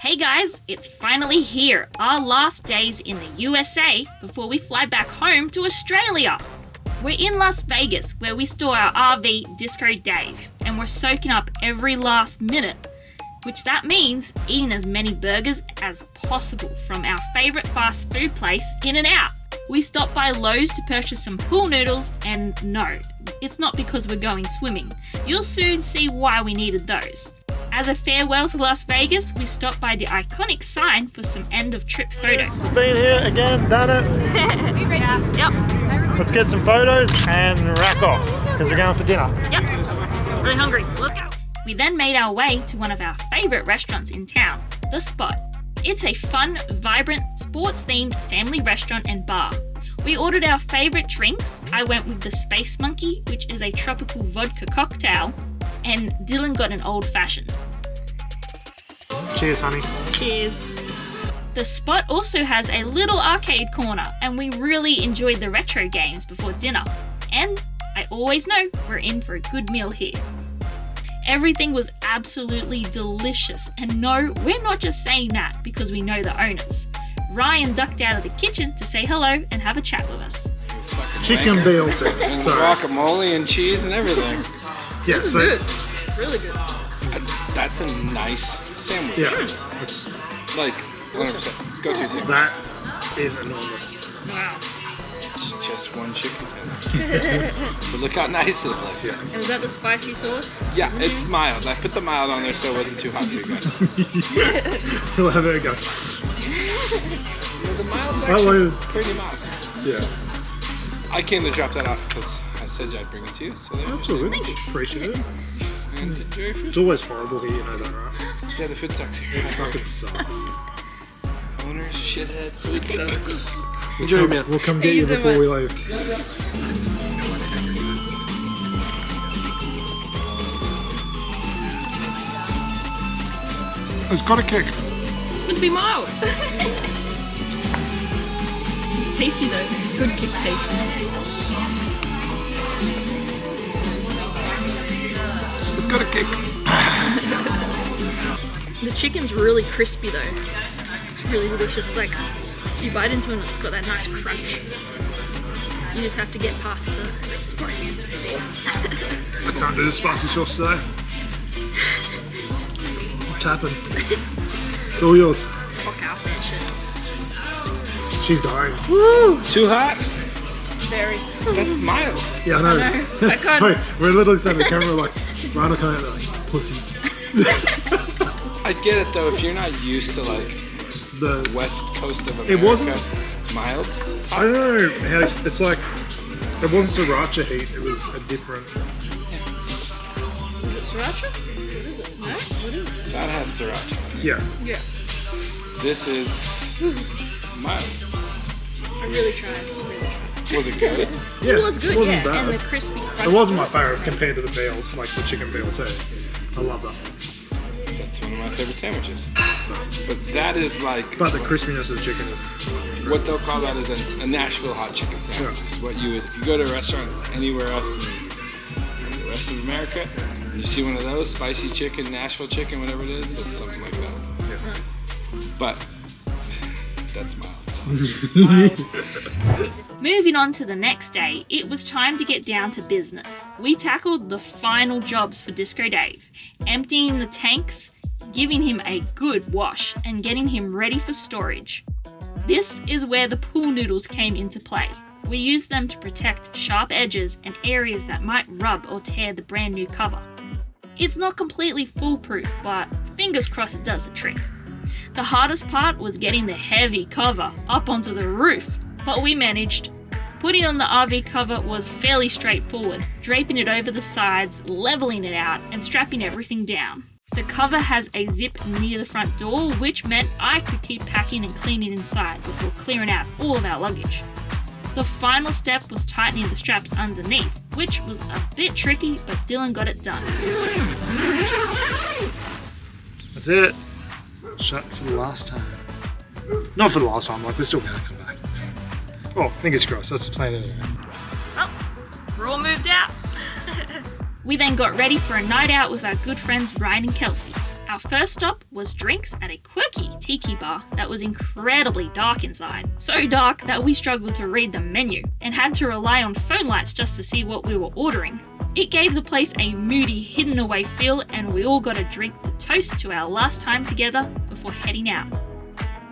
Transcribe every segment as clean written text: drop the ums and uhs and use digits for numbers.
Hey guys, it's finally here, our last days in the USA before we fly back home to Australia. We're in Las Vegas where we store our RV Disco Dave, and we're soaking up every last minute, which that means eating as many burgers as possible from our favourite fast food place, In-N-Out. We stopped by Lowe's to purchase some pool noodles, and no, it's not because we're going swimming. You'll soon see why we needed those. As a farewell to Las Vegas, we stopped by the iconic sign for some end-of-trip photos. Been here again, done it. Yep. Let's get some photos and rack off, because we're going for dinner. Yep. Really hungry, so let's go. We then made our way to one of our favourite restaurants in town, The Spot. It's a fun, vibrant, sports-themed family restaurant and bar. We ordered our favourite drinks. I went with the Space Monkey, which is a tropical vodka cocktail, and Dylan got an old-fashioned. Cheers, honey. Cheers. The Spot also has a little arcade corner, and we really enjoyed the retro games before dinner. And I always know we're in for a good meal here. Everything was absolutely delicious, and no, we're not just saying that because we know the owners. Ryan ducked out of the kitchen to say hello and have a chat with us. Chicken BLT. And guacamole and cheese and everything. Yeah, This is good. Really good. That's a nice sandwich. Yeah, it's, Like, 100%. Go-to sandwich. that is enormous. Wow. It's just one chicken tender. But look how nice it looks. And is that the spicy sauce? Yeah, it's mild. I put the mild on there so it wasn't too hot for you guys. We'll have it go. The mild's That actually was- pretty mild. Yeah, I came to drop that off because I said I'd bring it to you. So that's all good. Appreciate it. And enjoy your food. It's always horrible here, you know that, right? Yeah, the food sucks here. Fucking sucks. Owners, shithead, food sucks. Enjoy your meal. We'll come get Thank you you so before we much. leave. It's got a kick. Would be mild. It's tasty though. Good kick tasty. It's got a kick. The chicken's really crispy though. It's really delicious. Like, you bite into it and it's got that nice crunch. You just have to get past the spicy sauce. I can't do the spicy sauce today. I'm tapping. It's all yours. Fuck out that shit. She's dying. Woo! Too hot? Very. That's mild. Yeah, I know. know. I can't- Wait, we're literally saying the camera like, Rana coming out there like, pussies. I get it though, if you're not used to like The west coast of It America. wasn't- Mild? I don't know how it's like. It wasn't sriracha heat. It was a different. Is it sriracha? What is it? No? What is it? That has sriracha. Yeah. Yeah. This is mild. I really tried. Was it good? Yeah. It was good, It wasn't yeah. bad. And the crispy crunch. It wasn't my favorite compared to the veal, like the chicken veal too. I love that one. That's one of my favorite sandwiches. But that is like, But the crispiness of the chicken is. what they'll call that is a Nashville hot chicken sandwich. Is what you would, if you go to a restaurant anywhere else in the rest of America, and you see one of those, spicy chicken, Nashville chicken, whatever it is, it's something like that. Yeah. But that's mild. Moving on to the next day, it was time to get down to business. We tackled the final jobs for Disco Dave, emptying the tanks, giving him a good wash, and getting him ready for storage. This is where the pool noodles came into play. We used them to protect sharp edges and areas that might rub or tear the brand new cover. It's not completely foolproof, but fingers crossed it does the trick. The hardest part was getting the heavy cover up onto the roof, but we managed. Putting on the RV cover was fairly straightforward, draping it over the sides, leveling it out, and strapping everything down. The cover has a zip near the front door, which meant I could keep packing and cleaning inside before clearing out all of our luggage. The final step was tightening the straps underneath, which was a bit tricky, but Dylan got it done. That's it. Shut for the last time. Not for the last time, like we're still gonna come back. Oh, fingers crossed, that's the plan anyway. Oh, we're all moved out. We then got ready for a night out with our good friends Ryan and Kelsey. Our first stop was drinks at a quirky tiki bar that was incredibly dark inside. So dark that we struggled to read the menu and had to rely on phone lights just to see what we were ordering. It gave the place a moody, hidden away feel, and we all got a drink to toast to our last time together before heading out.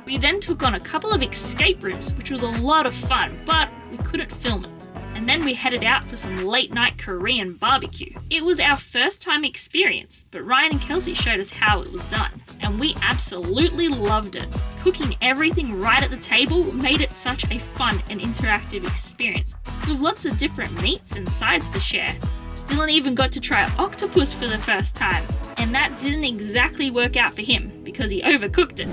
We then took on a couple of escape rooms, which was a lot of fun, but we couldn't film it. And then we headed out for some late night Korean barbecue. It was our first time experience, but Ryan and Kelsey showed us how it was done, and we absolutely loved it. Cooking everything right at the table made it such a fun and interactive experience, with lots of different meats and sides to share. Dylan even got to try octopus for the first time, and that didn't exactly work out for him because he overcooked it.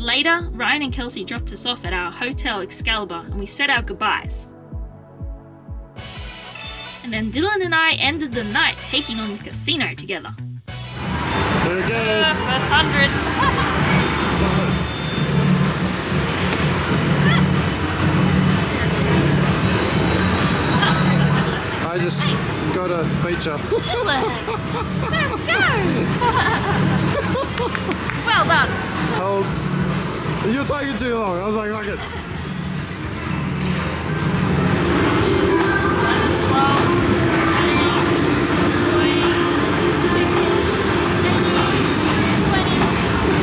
Later, Ryan and Kelsey dropped us off at our Hotel Excalibur and we said our goodbyes. And then Dylan and I ended the night taking on the casino together. There it goes. First 100. I just got a feature. Dylan, let's go! Well done. Holds. You're taking too long. I was like, fuck it.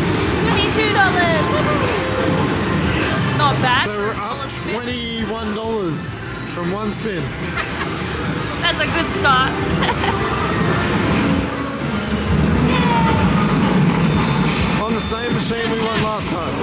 $22. Not bad. So we're up $21 from one spin. That's a good start. On the same machine we won last time.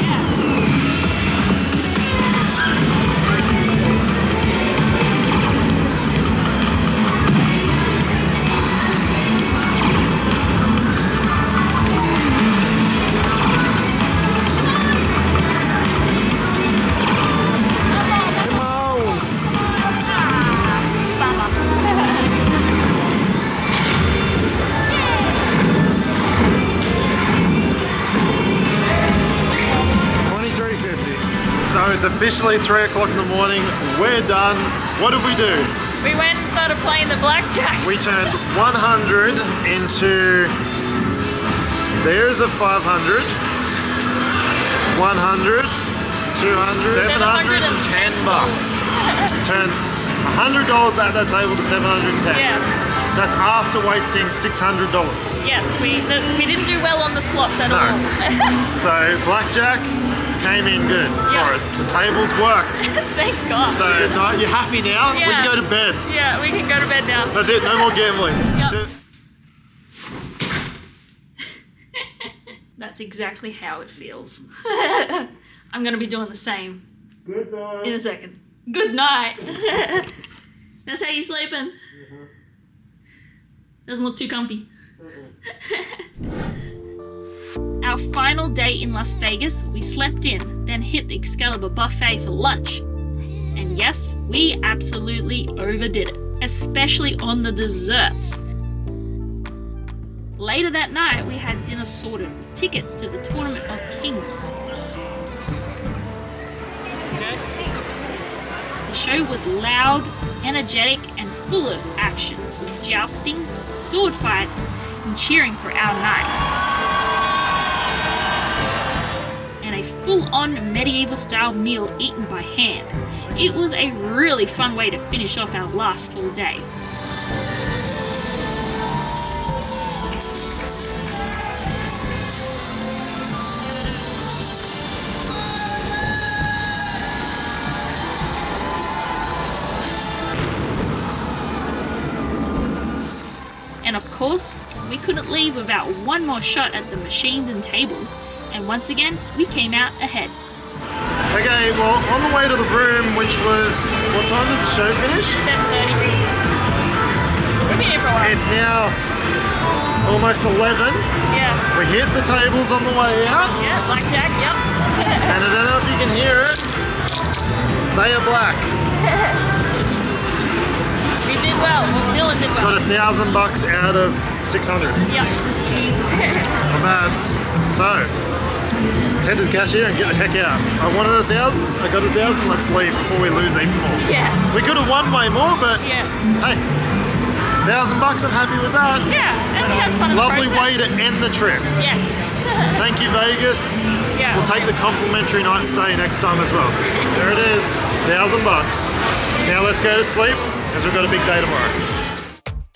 Come on! So it's officially 3 o'clock in the morning. We're done. What did we do? We went and started playing the blackjacks. We turned 100 into. There's a 500. 100. 200. 710 bucks. Turns $100 at that table to 710. Yeah. That's after wasting $600. Yes, we didn't do well on the slots at all. So blackjack came in good for us. The tables worked. Thank God. So no, you're happy now? Yeah. We can go to bed. Yeah, we can go to bed now. That's it, no more gambling. Yep. That's it. That's exactly how it feels. I'm going to be doing the same Good night. in a second. Good night. That's how you sleeping? Doesn't look too comfy. Our final day in Las Vegas, we slept in, then hit the Excalibur buffet for lunch. And yes, we absolutely overdid it, especially on the desserts. Later that night, we had dinner sorted with tickets to the Tournament of Kings. The show was loud, energetic, and full of action, with jousting, sword fights, and cheering for our knight. And a full-on medieval-style meal eaten by hand. It was a really fun way to finish off our last full day. And of course, we couldn't leave without one more shot at the machines and tables, and once again, we came out ahead. Okay, well, on the way to the room, which was, what time did the show finish? 7:30. We've been here for a while. It's now almost 11. Yeah. We hit the tables on the way out, Yeah, blackjack, yep. and I don't know if you can hear it, they are black. We did well. Dylan did well. Got $1,000 out of 600. Yep. Not bad. So, let's head to the cashier and get the heck out. I wanted 1,000, I got 1,000, let's leave before we lose even more. Yeah. We could have won way more, but Yeah. hey, $1,000, I'm happy with that. Yeah, and we had fun in the Lovely way process. to end the trip. Yes. Thank you, Vegas. Yeah. We'll take the complimentary night stay next time as well. There it is, $1,000. Now let's go to sleep, as we've got a big day tomorrow.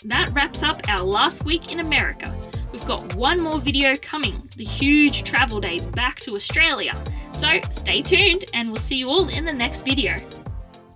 That wraps up our last week in America. We've got one more video coming, the huge travel day back to Australia. So stay tuned and we'll see you all in the next video.